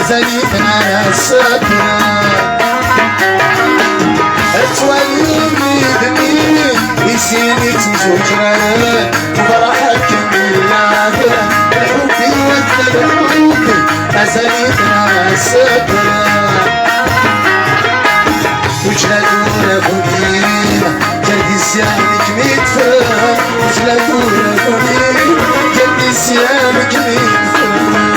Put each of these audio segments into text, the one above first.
زيتنا السكنة اتوليني دمي يسيني تزوجنا وفرحك من العافية الحب يودى الحب زيتنا السكنة وجلدونا فوقينا جلدي سيامك ميتفهم وجلدونا فوقينا جلدي سيامك ميتفهم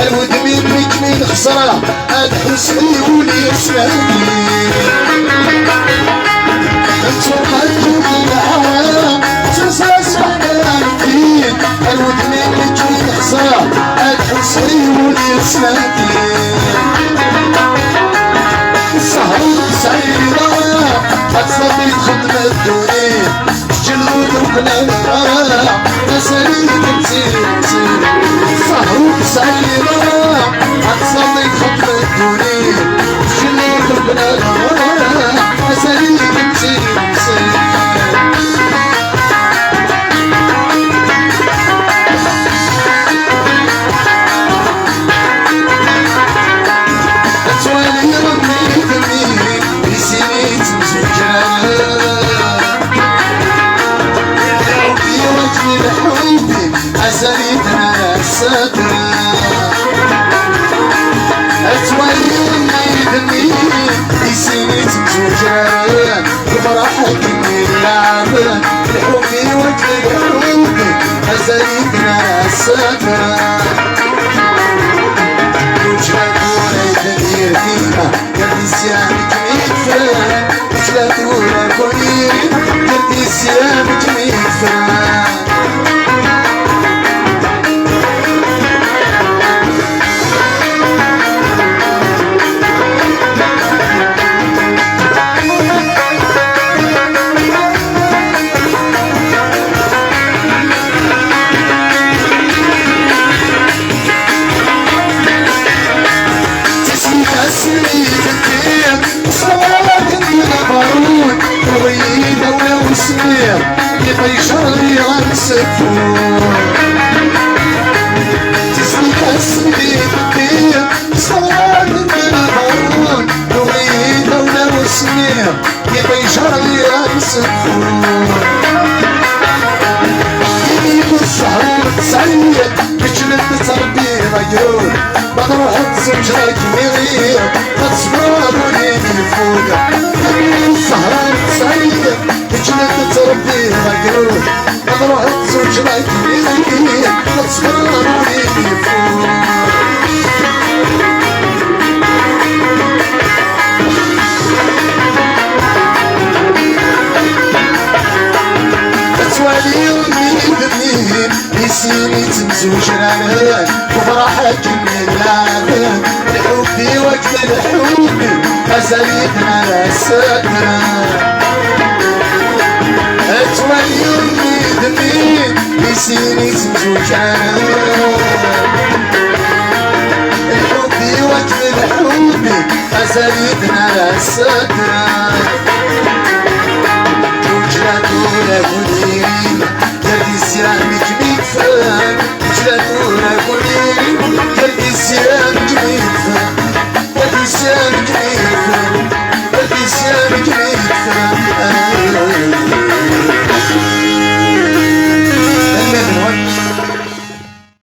الود منك من خسرة الحسني واليسراني انتو خلتو بالحرام تنسى حنانتين الود منك من خسرة الحسني واليسراني السهر سعيدة أتصدي خدمة الدونين جلود وقلب الغرام نسالي تمسير سهروك سعيدة أتصدي خدمة الدونين جلود وقلب الغرام نسالي تمسير أتوالي ربي دمي بسيني تمسجانا أزليتنا السترة أتوليني دمي يسيني تمزوجان وفرحك من اللعبة الحب وجه الحب أزليتنا السترة وجلدونا يدير فيها قلبي سيامك ميتفان وجلدونا كونين قلبي سيامك ميتفان يطيشرني غنسفون تسلك اسمي بالدين صلاة من الهرون نغيد ولا وسمير يطيشرني غنسفون يجيب السهر تسيد بجلد تربي رجول بروح تزوجك مغير تصبروني فوق يجيب السهر تسيد بجلد تربي رجول بروح تزوجك مغير تصبروني فوق يسيني تمزوجنا وفرحك من العالم الحب وجه الحب أزليتنا السكنة أتوليني دمي يسيني تمزوجنا الحب وجه الحب أزليتنا السكنة وجلدونا كلين قلبي سيامك ميتفان وجلدونا كلين قلبي سيامك ميتفان قلبي سيامك ميتفان قلبي سيامك ميتفان